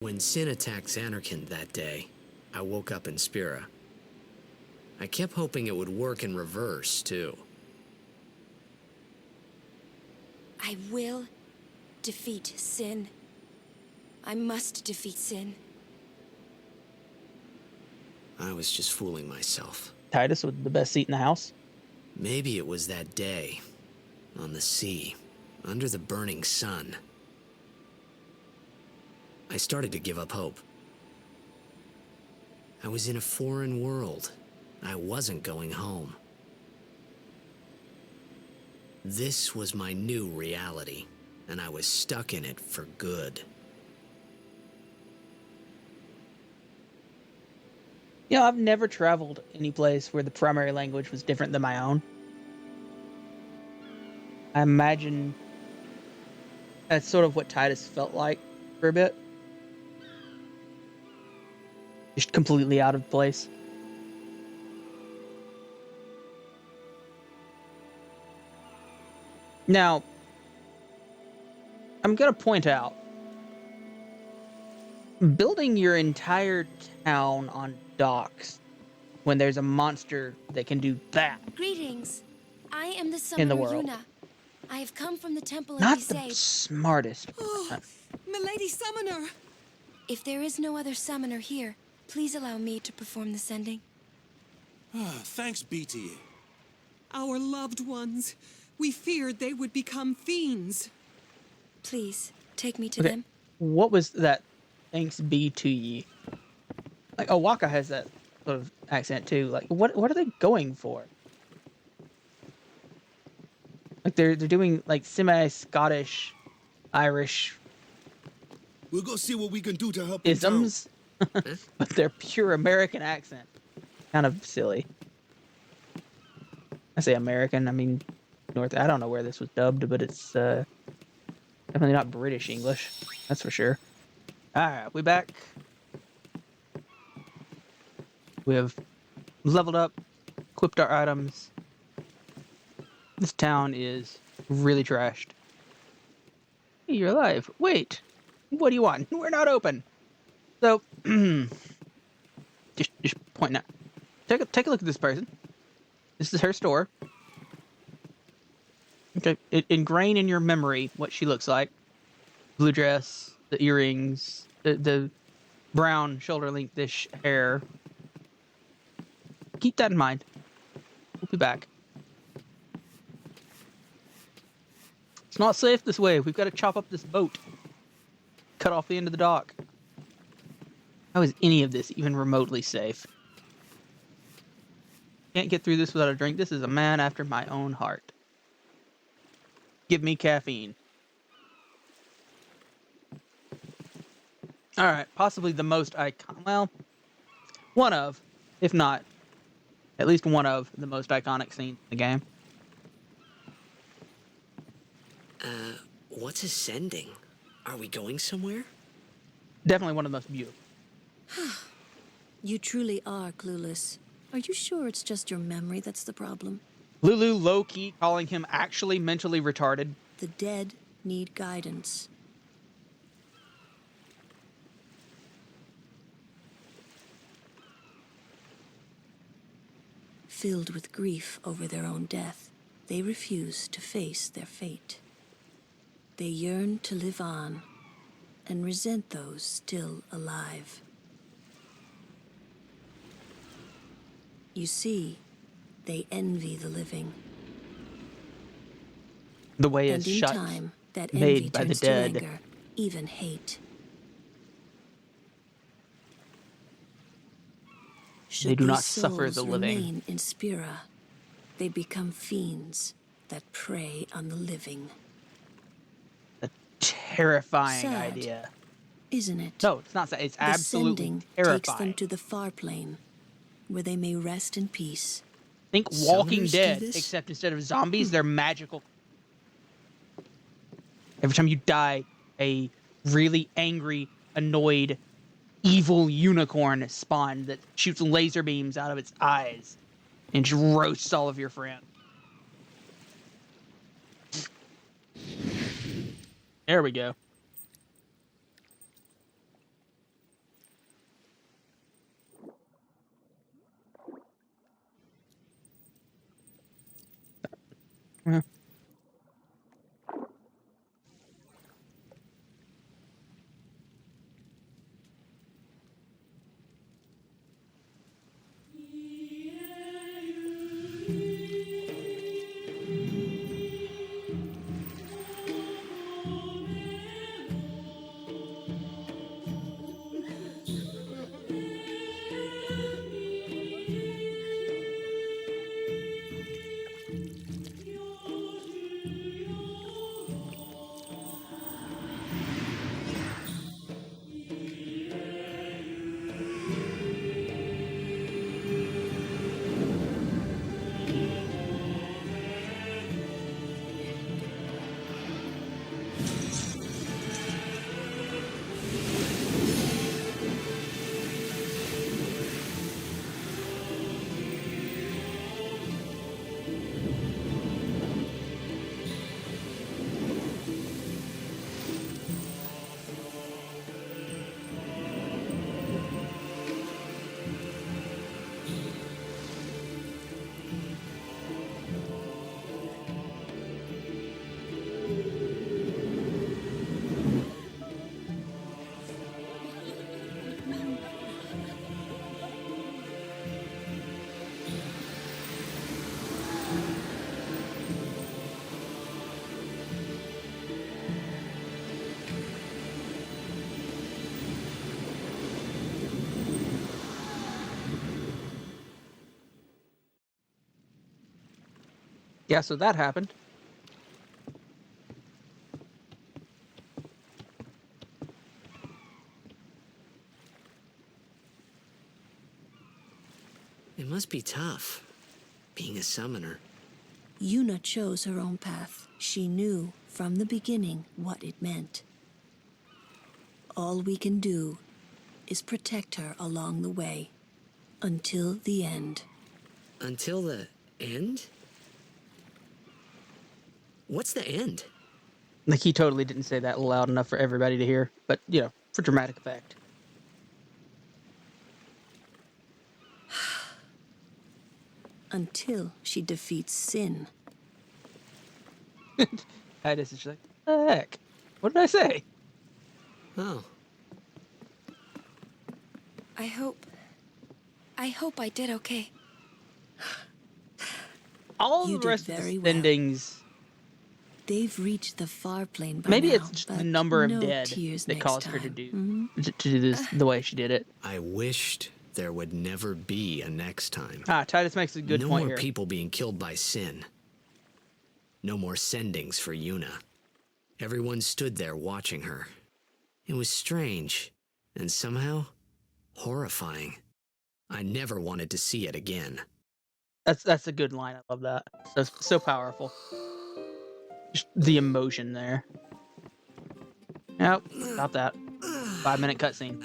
When Sin attacked Xanarkand that day, I woke up in Spira. I kept hoping it would work in reverse, too. I will defeat Sin. I must defeat Sin. I was just fooling myself. Titus with the best seat in the house. Maybe it was that day, on the sea, under the burning sun. I started to give up hope. I was in a foreign world. I wasn't going home. This was my new reality, and I was stuck in it for good. You know, I've never traveled any place where the primary language was different than my own. I imagine that's sort of what Titus felt like for a bit. Just completely out of place. Now, I'm going to point out, building your entire town on docks when there's a monster that can do that. Greetings. I am the In summoner the world. Yuna. I have come from the temple of Not the Ysade. smartest. Oh, Milady Summoner! If there is no other summoner here, please allow me to perform the sending. Thanks, BT. Our loved ones. We feared they would become fiends. Please, take me to Okay, them. what was that? Thanks be to ye. Like, Owaka has that sort of accent too. Like, what are they going for? Like, they're doing like semi-Scottish, Irish We'll go see what we can do to help in town. isms, but they're pure American accent. Kind of silly. I say American, I mean North. I don't know where this was dubbed, but it's definitely not British English. That's for sure. All right, we back. We have leveled up, equipped our items. This town is really trashed. Hey, you're alive. Wait, what do you want? We're not open. So, just pointing out. Take a look at this person. This is her store. Okay, ingrain in your memory what she looks like. Blue dress, the earrings, the brown shoulder-length-ish hair. Keep that in mind. We'll be back. It's not safe this way. We've got to chop up this boat. Cut off the end of the dock. How is any of this even remotely safe? Can't get through this without a drink. This is a man after my own heart. Give me caffeine. Alright, possibly the most well, one of, if not, at least one of the most iconic scenes in the game. What's ascending? Are we going somewhere? Definitely one of the most beautiful. You truly are clueless. Are you sure it's just your memory that's the problem? Lulu low-key calling him actually mentally retarded. The dead need guidance. Filled with grief over their own death, they refuse to face their fate. They yearn to live on and resent those still alive. You see, they envy the living. The way And is in shot time, that made envy by the turns to dead. anger, even hate. Should They do not these suffer the souls living. remain in Spira, they become fiends that prey on the living. A terrifying Sad. idea. Isn't it? No, it's not sad. It's The absolutely sending terrifying. takes them to the far plane, where they may rest in peace. Think Walking Summoners do Dead, this? except instead of zombies, they're magical. Every time you die, a really angry, annoyed, evil unicorn spawns that shoots laser beams out of its eyes and just roasts all of your friends. There we go. Yeah. Yeah, so that happened. It must be tough, being a summoner. Yuna chose her own path. She knew from the beginning what it meant. All we can do is protect her along the way, until the end. Until the end? What's the end? Like, he totally didn't say that loud enough for everybody to hear, but, you know, for dramatic effect. Until she defeats sin. Titus is just like, the heck? What did I say? Oh, I hope I did okay. All You the did rest of very the well. endings, They've reached the far plane by maybe now, it's just the but number of no dead tears that next caused her to time. do Mhm. to do this the way she did it. I wished there would never be a next time. Titus makes a good no point more here. people being killed by sin. No more sendings for Yuna. Everyone stood there watching her. It was strange, and somehow horrifying. I never wanted to see it again. That's a good line. I love that. So powerful. Just the emotion there. Nope, stop that. 5-minute cutscene.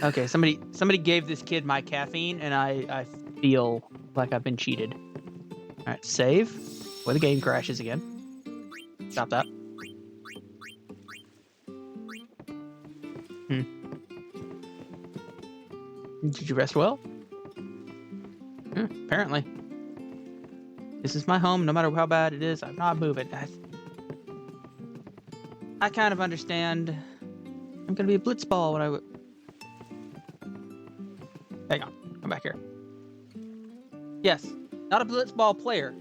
Okay, somebody gave this kid my caffeine, and I feel like I've been cheated. All right, save. Before the game crashes again. Stop that. Did you rest well? Apparently. This is my home, no matter how bad it is. I'm not moving. I kind of understand. I'm gonna be a blitzball when I. Hang on, come back here. Yes, not a blitzball player.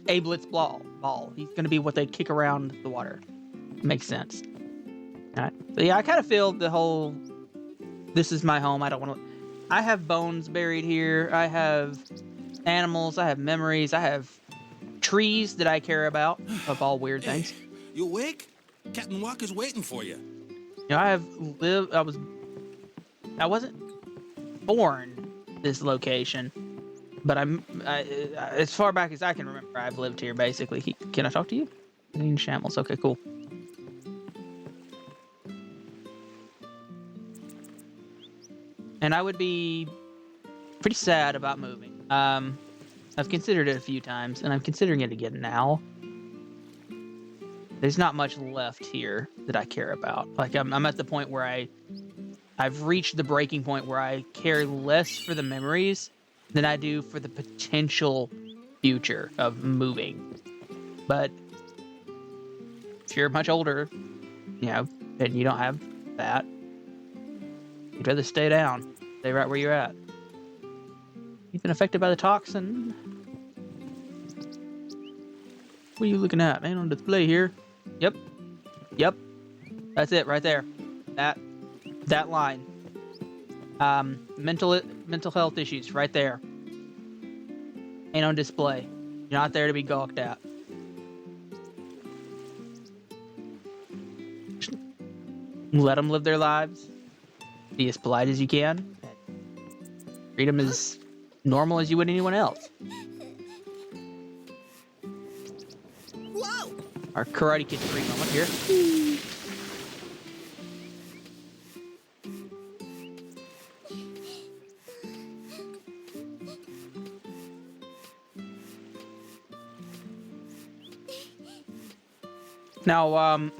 A blitzball ball. He's gonna be what they kick around the water. Makes sense. All right. So yeah, I kind of feel the whole. This is my home. I don't want to. I have bones buried here. I have animals. I have memories. I have trees that I care about, of all weird things. You awake? Captain Walker's waiting for you. You know, I have lived. I wasn't born this location, but as far back as I can remember, I've lived here basically. Can I talk to you? In shambles. Okay, cool. And I would be pretty sad about moving. I've considered it a few times, and I'm considering it again now. There's not much left here that I care about. Like, I'm at the point where I've reached the breaking point where I care less for the memories than I do for the potential future of moving. But if you're much older, you know, and you don't have that, you'd rather stay down, stay right where you're at. You've been affected by the toxin. What are you looking at? Ain't on display here. Yep. That's it right there. That line. Mental health issues right there. Ain't on display. You're not there to be gawked at. Let them live their lives. Be as polite as you can. Treat them as normal as you would anyone else. Whoa! Our Karate Kid 3 moment here. Now,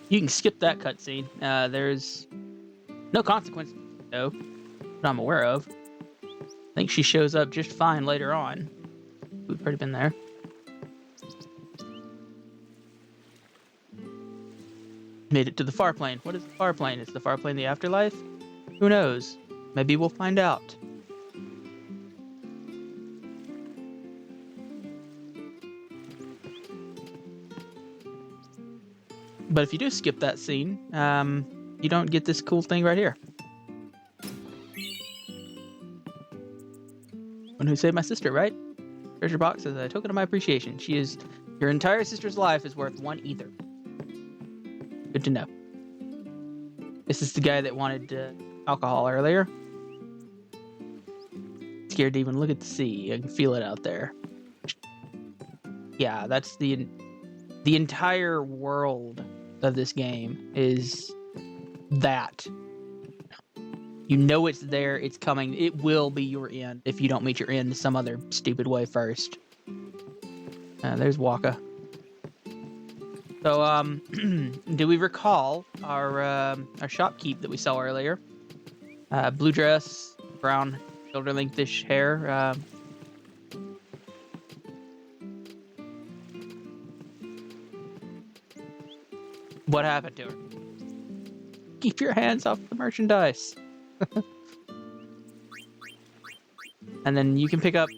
you can skip that cutscene. There's no consequence, though, that I'm aware of. I think she shows up just fine later on. We've already been there. Made it to the far plane. What is the far plane? Is the far plane the afterlife? Who knows? Maybe we'll find out. But if you do skip that scene, you don't get this cool thing right here. One who saved my sister, right? Treasure box as a token of my appreciation. Your entire sister's life is worth 1 ether. Good to know. This is the guy that wanted alcohol earlier. Scared to even look at the sea. I can feel it out there. Yeah, that's the entire world of this game is that. You know it's there, it's coming. It will be your end if you don't meet your end some other stupid way first. There's Waka. So, do we recall our shopkeep that we saw earlier? Blue dress, brown shoulder lengthish hair. What happened to her? Keep your hands off the merchandise. And then you can pick up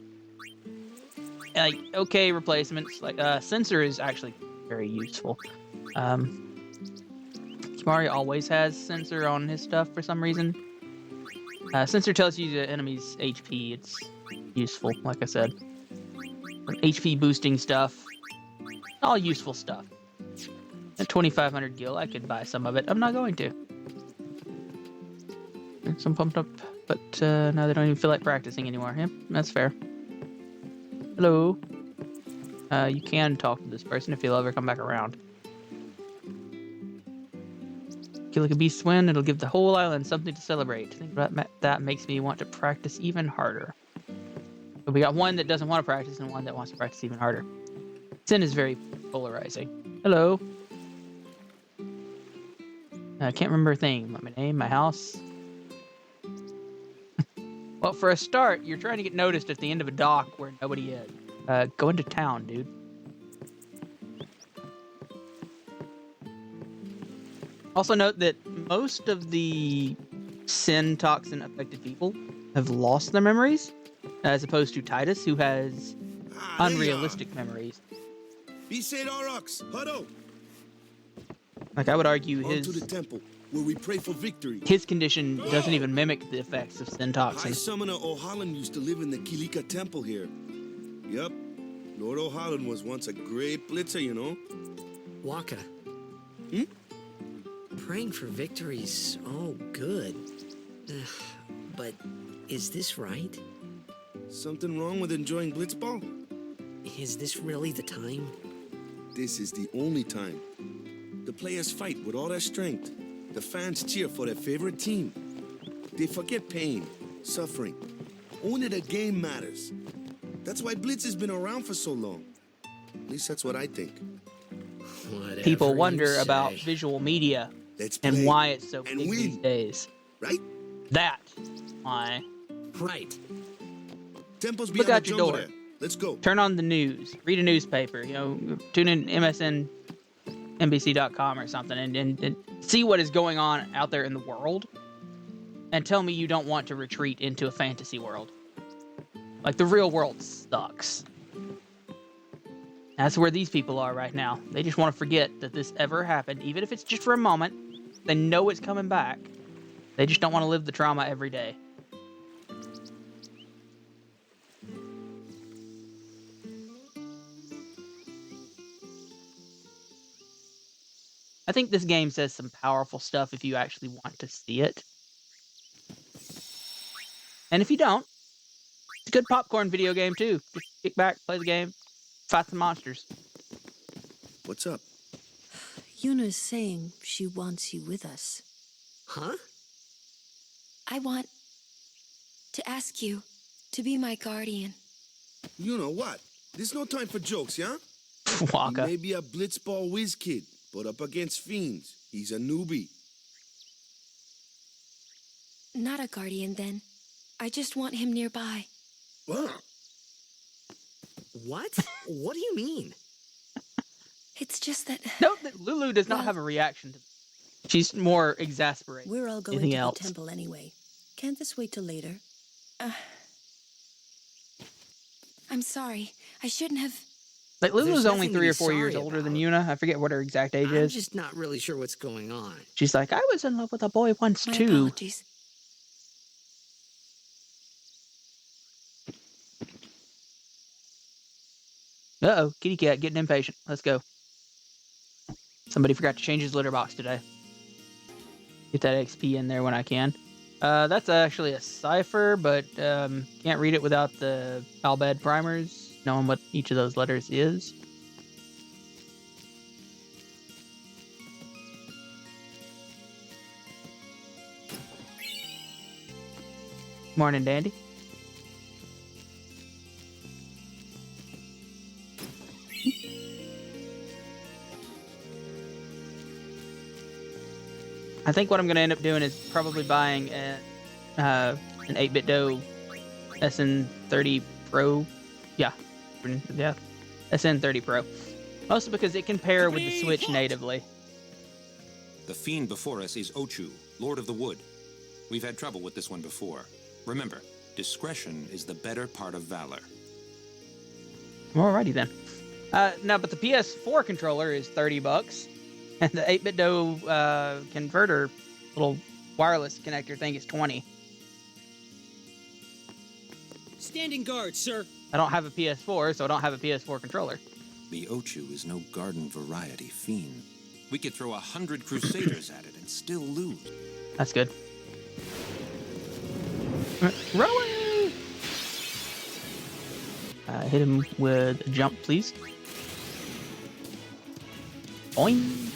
like okay replacements. Like sensor is actually very useful. Kimari always has sensor on his stuff for some reason. Sensor tells you the enemy's HP. It's useful, like I said. HP boosting stuff. All useful stuff. At 2,500 gil, I could buy some of it. I'm not going to. Some pumped up, but now they don't even feel like practicing anymore. Yep, that's fair. Hello. You can talk to this person if he'll ever come back around. Kill like a beast win, it'll give the whole island something to celebrate. I think that makes me want to practice even harder. But we got one that doesn't want to practice and one that wants to practice even harder. Sin is very polarizing. Hello. I can't remember a thing. My name, my house. Well, for a start, you're trying to get noticed at the end of a dock where nobody is. Go into town, dude. Also note that most of the sin toxin affected people have lost their memories, as opposed to Titus, who has unrealistic memories. Like I would argue his to the temple where we pray for victory. His condition doesn't even mimic the effects of sin toxin. High Summoner O'Holland used to live in the Kilika temple here. Yep. Lord O'Holland was once a great blitzer, you know. Waka. Praying for victories, oh good. But is this right? Something wrong with enjoying blitzball? Is this really the time? This is the only time. The players fight with all their strength. The fans cheer for their favorite team. They forget pain, suffering. Only the game matters. That's why Blitz has been around for so long. At least that's what I think. Whatever People wonder you about say. visual media Let's and play why it's so and big win. these days. Right? That why. Right. Temple's Look beyond out the your jungle door. there. Let's go. Turn on the news. Read a newspaper. You know, tune in MSNBC.com or something and see what is going on out there in the world. And tell me you don't want to retreat into a fantasy world. Like, the real world sucks. That's where these people are right now. They just want to forget that this ever happened, even if it's just for a moment. They know it's coming back. They just don't want to live the trauma every day. I think this game says some powerful stuff if you actually want to see it. And if you don't, it's a good popcorn video game too. Just kick back, play the game, fight some monsters. What's up? Yuna's saying she wants you with us. Huh? I want to ask you to be my guardian. You know what? There's no time for jokes, yeah? Waka. He may be a blitzball whiz kid, but up against fiends, he's a newbie. Not a guardian, then. I just want him nearby. What? What? What do you mean? It's just that... No, Lulu does not have a reaction to this. She's more exasperated. We're all going Anything to else? the temple anyway. Can't this wait till later? I'm sorry. I shouldn't have... Like, Lulu's There's only nothing to 3 be or 4 years sorry older than about. Yuna. I forget what her exact age I'm is. just not really sure what's going on. She's like, I was in love with a boy once My too. apologies. Uh-oh, kitty cat getting impatient. Let's go. Somebody forgot to change his litter box today. Get that XP in there when I can. That's actually a cipher, but can't read it without the Albed primers, knowing what each of those letters is. Morning, Dandy. I think what I'm going to end up doing is probably buying an 8-bit dough SN30 Pro. Yeah, SN30 Pro. Mostly because it can pair with the Switch natively. The fiend before us is Ochu, Lord of the Wood. We've had trouble with this one before. Remember, discretion is the better part of valor. Alrighty then. No, but the PS4 controller is $30, and the 8-bit dough converter, little wireless connector thing, is $20. Standing guard, sir. I don't have a PS4, so I don't have a PS4 controller. The Ochu is no garden variety fiend. We could throw 100 crusaders at it and still lose. That's good. Rolling! Hit him with a jump, please. Boing!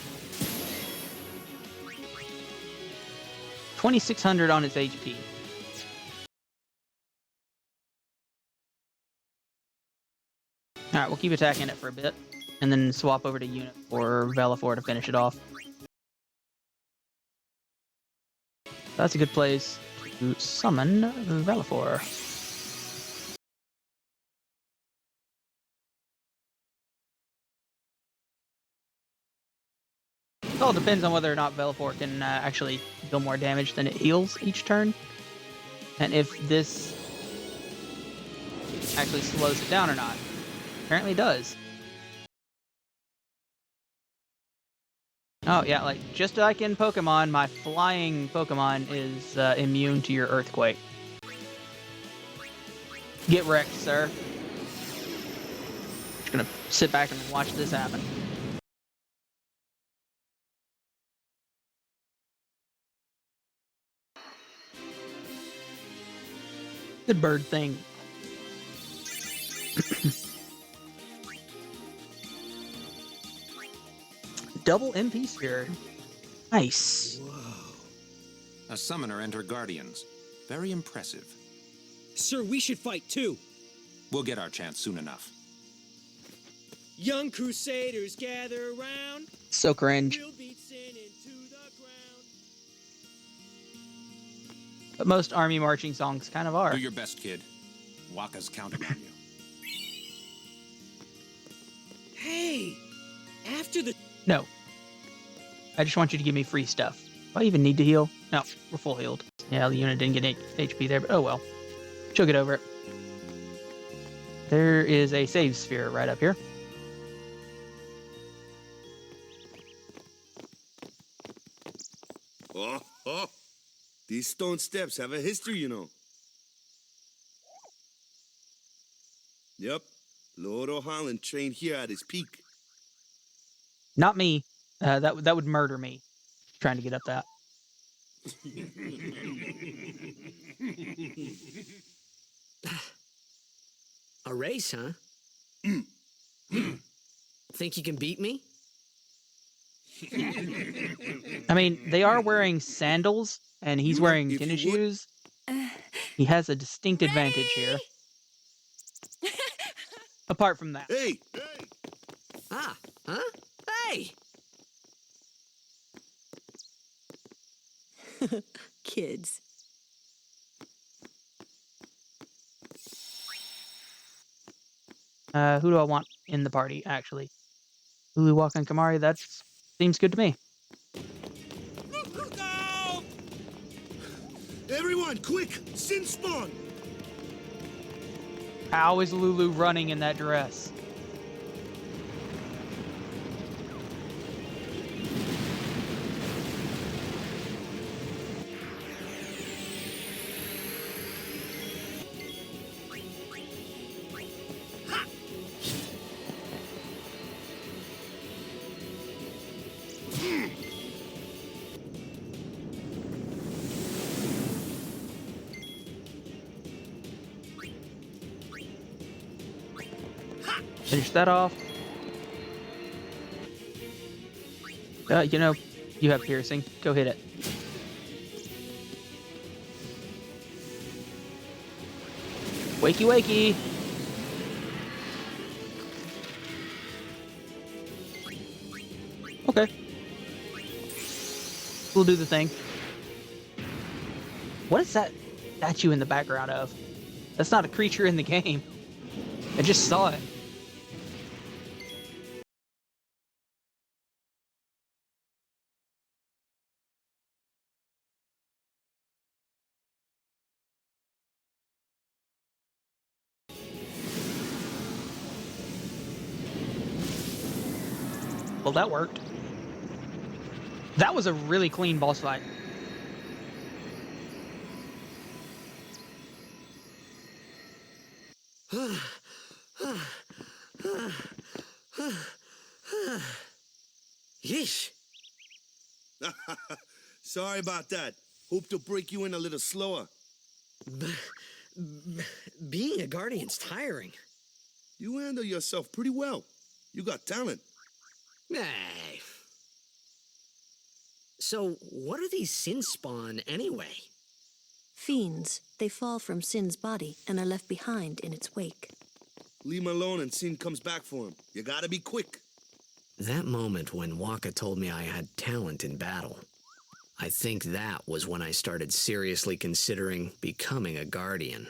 2,600 on its HP. Alright, we'll keep attacking it for a bit, and then swap over to Unit or Velafor to finish it off. That's a good place to summon Velafor. It all depends on whether or not Velafor can actually deal more damage than it heals each turn. And if this actually slows it down or not. Apparently it does. Oh yeah, like just like in Pokemon, my flying Pokemon is immune to your Earthquake. Get wrecked, sir. Just gonna sit back and watch this happen. Good bird thing. Double MP Sphere. Nice. A summoner and her guardians. Very impressive. Sir, we should fight too. We'll get our chance soon enough. Young crusaders gather around. So cringe. We'll beat sin into the ground. But most army marching songs kind of are. Do your best, kid. Waka's counting on you. After the... No. I just want you to give me free stuff. Do I even need to heal? No, we're full healed. Yeah, the unit didn't get HP there, but oh well. She'll get over it. There is a save sphere right up here. Oh, oh. These stone steps have a history, you know. Yep. Lord O'Holland trained here at his peak. Not me. That would murder me. Trying to get up that. A race, huh? Think you can beat me? I mean, they are wearing sandals, and he's wearing if tennis you would- shoes. He has a distinct advantage here. Apart from that. Hey! Ah, huh? Hey! Kids. Who do I want in the party, actually? Uluwaka and Kamari, that seems good to me. Go! Everyone, quick! Sin spawn! How is Lulu running in that dress? Finish that off. You know, you have piercing. Go hit it. Wakey, wakey. Okay. We'll do the thing. What is that statue in the background of? That's not a creature in the game. I just saw it. Well, that worked. That was a really clean boss fight. Yeesh. Sorry about that. Hope to break you in a little slower. Being a guardian's tiring. You handle yourself pretty well. You got talent. Hey. So, what are these sin spawn anyway? Fiends. They fall from Sin's body and are left behind in its wake. Leave him alone and Sin comes back for him. You gotta be quick. That moment when Waka told me I had talent in battle, I think that was when I started seriously considering becoming a guardian.